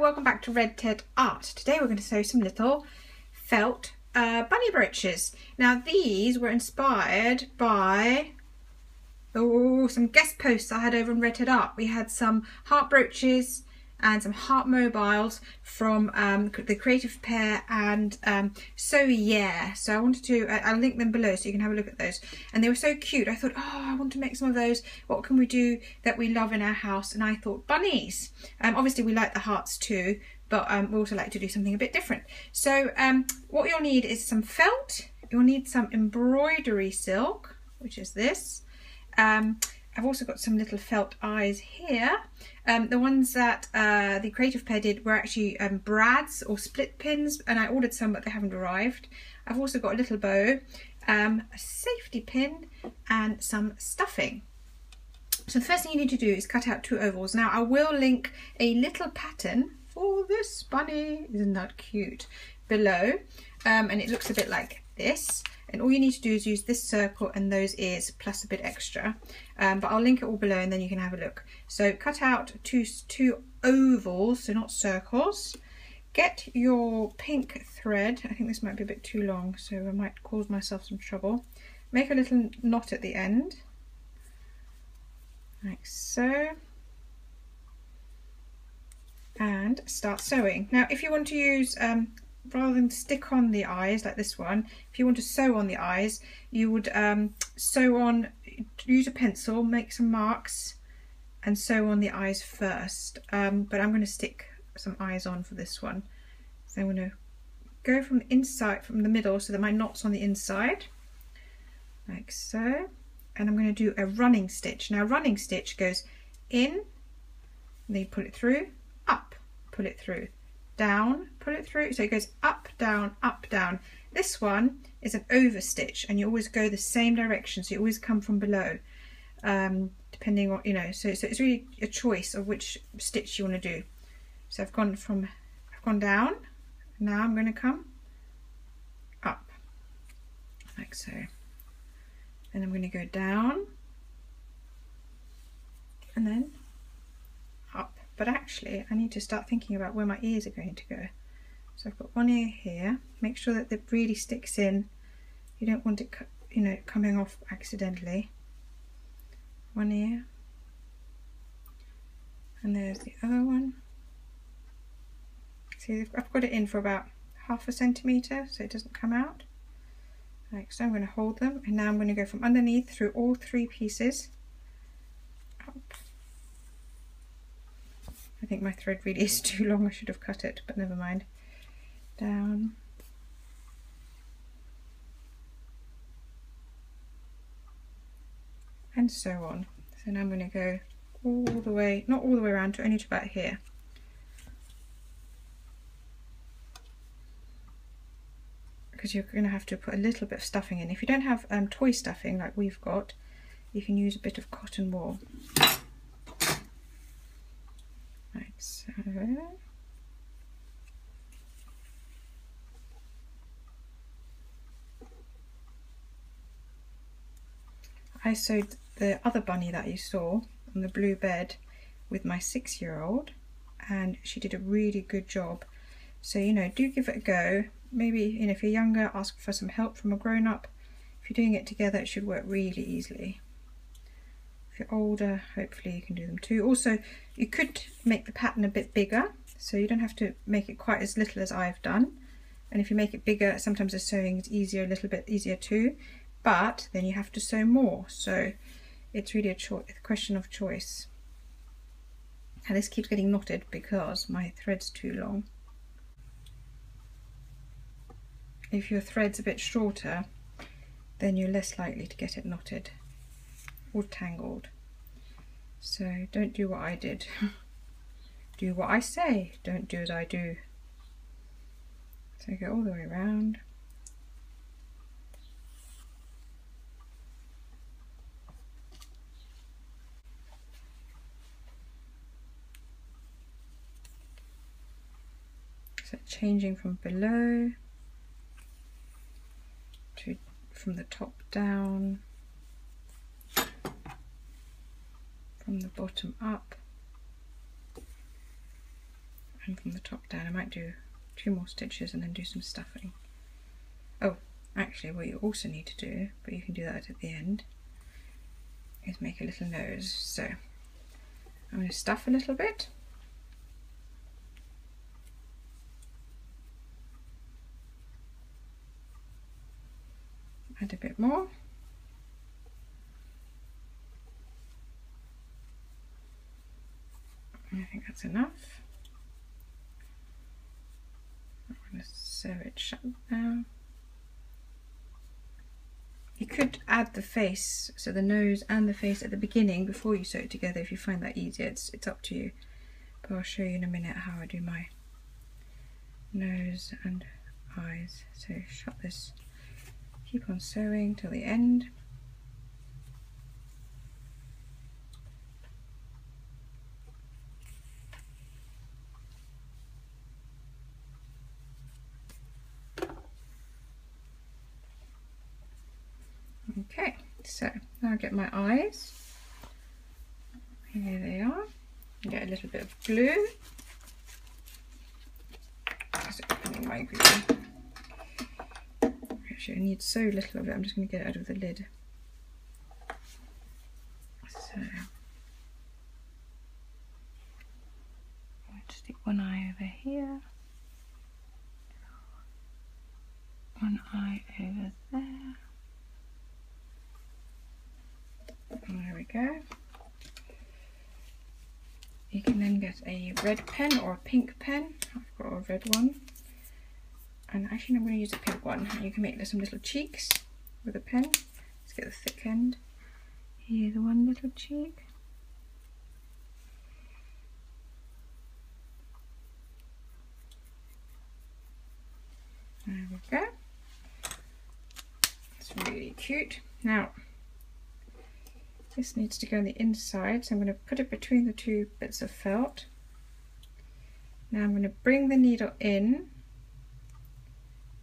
welcome back to Red Ted Art. Today we're going to sew some little felt bunny brooches. Now these were inspired by some guest posts I had over on Red Ted Art. We had some heart brooches and some heart mobiles from the creative pair and so yeah, so I wanted to I'll link them below so you can have a look at those, and they were so cute. I thought, oh, I want to make some of those. What can we do that we love in our house? And I thought bunnies. Obviously we like the hearts too, but we also like to do something a bit different. So what you'll need is some felt, you'll need some embroidery silk, which is this. I've also got some little felt eyes here. The ones that the creative pair did were actually brads or split pins, and I ordered some but they haven't arrived. I've also got a little bow, a safety pin and some stuffing. So the first thing you need to do is cut out 2 ovals. Now I will link a little pattern for this bunny, isn't that cute, below, and it looks a bit like this. And all you need to do is use this circle and those ears plus a bit extra, but I'll link it all below and then you can have a look. So cut out two ovals, so not circles. Get your pink thread. I think this might be a bit too long, so I might cause myself some trouble. Make a little knot at the end, like so, and start sewing. Now if you want to use rather than stick on the eyes like this one, if you want to sew on the eyes, you would sew on, use a pencil, make some marks and sew on the eyes first, but I'm going to stick some eyes on for this one. So I'm going to go from the inside, from the middle, so that my knot's on the inside like so, and I'm going to do a running stitch. Now running stitch goes in, and then you pull it through, up, pull it through, down, pull it through, so it goes up, down, up, down. This one is an over stitch, and you always go the same direction, so you always come from below, depending on, you know, so it's really a choice of which stitch you want to do. So I've gone down, now I'm going to come up like so, and I'm going to go down and then up. But actually I need to start thinking about where my ears are going to go. So I've got one ear here, make sure that it really sticks in, you don't want it, you know, coming off accidentally. One ear, and there's the other one. See, I've got it in for about ½ centimetre so it doesn't come out. Like so, I'm going to hold them, and now I'm going to go from underneath through all 3 pieces up. I think my thread really is too long, I should have cut it, but never mind. Down. And so on. So now I'm going to go all the way, not all the way around, to only to about here. Because you're going to have to put a little bit of stuffing in. If you don't have toy stuffing like we've got, you can use a bit of cotton wool. Like so. I sewed the other bunny that you saw on the blue bed with my 6-year-old, and she did a really good job. So, you know, do give it a go. Maybe, you know, if you're younger, ask for some help from a grown-up. If you're doing it together, it should work really easily. If you're older, hopefully you can do them too. Also, you could make the pattern a bit bigger, so you don't have to make it quite as little as I've done. And if you make it bigger, sometimes the sewing is easier, a little bit easier too, but then you have to sew more. So it's really a question of choice. And this keeps getting knotted because my thread's too long. If your thread's a bit shorter, then you're less likely to get it knotted or tangled. So don't do what I did. Do what I say, don't do as I do. So go all the way around. So changing from below to from the top down, from the bottom up, and from the top down. I might do 2 more stitches and then do some stuffing. Oh, actually what you also need to do, but you can do that at the end, is make a little nose. So I'm going to stuff a little bit. Add a bit more. I think that's enough. I'm going to sew it shut now. You could add the face, so the nose and the face at the beginning before you sew it together if you find that easier. It's up to you. But I'll show you in a minute how I do my nose and eyes. So shut this, keep on sewing till the end. Okay, so now I get my eyes. Here they are. Get a little bit of glue. Just opening my glue. Actually, I need so little of it. I'm just going to get it out of the lid. So I'll stick one eye over here, one eye over there. There we go. You can then get a red pen or a pink pen. I've got a red one. And actually I'm going to use a pink one. You can make some little cheeks with a pen. Let's get the thick end. Here's one little cheek. There we go. It's really cute. Now, this needs to go on the inside, so I'm going to put it between the 2 bits of felt. Now I'm going to bring the needle in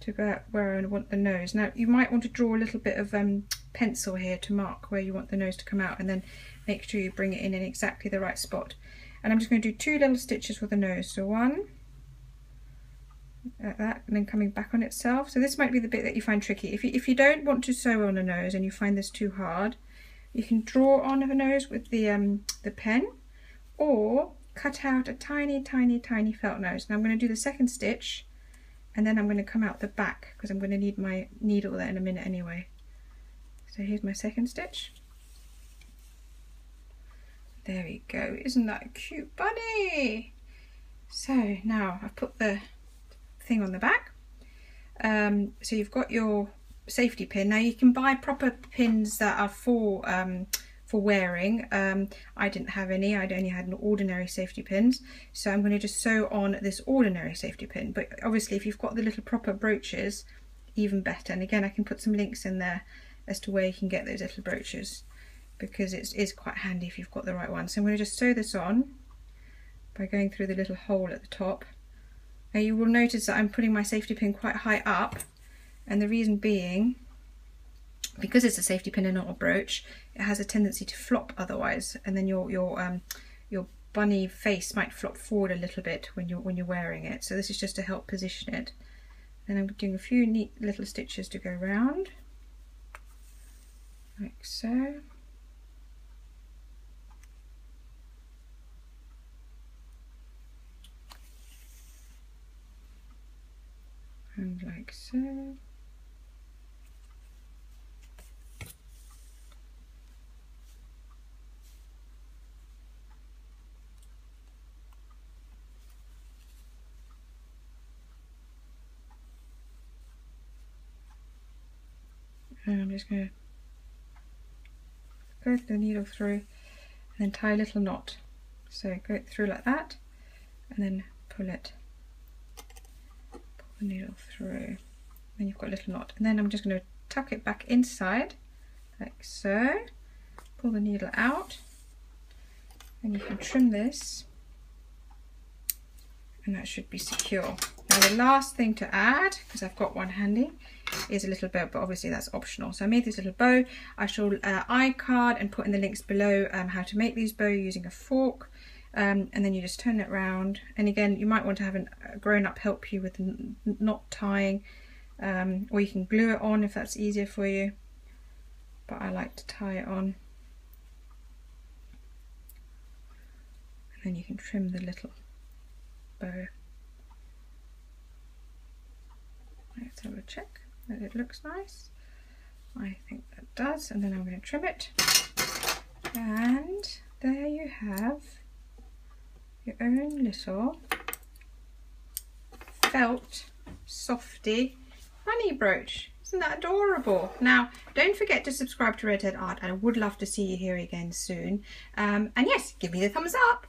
to about where I want the nose. Now you might want to draw a little bit of pencil here to mark where you want the nose to come out, and then make sure you bring it in exactly the right spot. And I'm just going to do 2 little stitches with the nose. So 1, like that, and then coming back on itself. So this might be the bit that you find tricky. If you don't want to sew on a nose and you find this too hard, you can draw on a nose with the pen, or cut out a tiny felt nose. Now I'm going to do the second stitch, and then I'm going to come out the back because I'm going to need my needle there in a minute anyway. So here's my second stitch. There we go. Isn't that a cute bunny? So now I've put the thing on the back. So you've got your safety pin. Now you can buy proper pins that are for wearing. I didn't have any. I only had an ordinary safety pins, so I'm going to just sew on this ordinary safety pin. But obviously if you've got the little proper brooches, even better. And again, I can put some links in there as to where you can get those little brooches, because it is quite handy if you've got the right one. So I'm going to just sew this on by going through the little hole at the top. Now you will notice that I'm putting my safety pin quite high up, and the reason being, because it's a safety pin and not a brooch, it has a tendency to flop otherwise, and then your bunny face might flop forward a little bit when you're wearing it. So this is just to help position it. And I'm doing a few neat little stitches to go round, like so. And like so. And I'm just going to go the needle through and then tie a little knot. So go it through like that, and then pull it. Pull the needle through. Then you've got a little knot. And then I'm just going to tuck it back inside, like so. Pull the needle out. And you can trim this. And that should be secure. Now the last thing to add, because I've got one handy, is a little bow, but obviously that's optional. So I made this little bow. I shall iCard and put in the links below how to make these bows using a fork and then you just turn it around. And again, you might want to have a grown-up help you with knot tying, or you can glue it on if that's easier for you, but I like to tie it on. And then you can trim the little bow. Let's have a check that it looks nice. I think that does, and then I'm going to trim it. And there you have your own little felt softy bunny brooch. Isn't that adorable? Now, don't forget to subscribe to Redhead Art. I would love to see you here again soon. And yes, give me the thumbs up.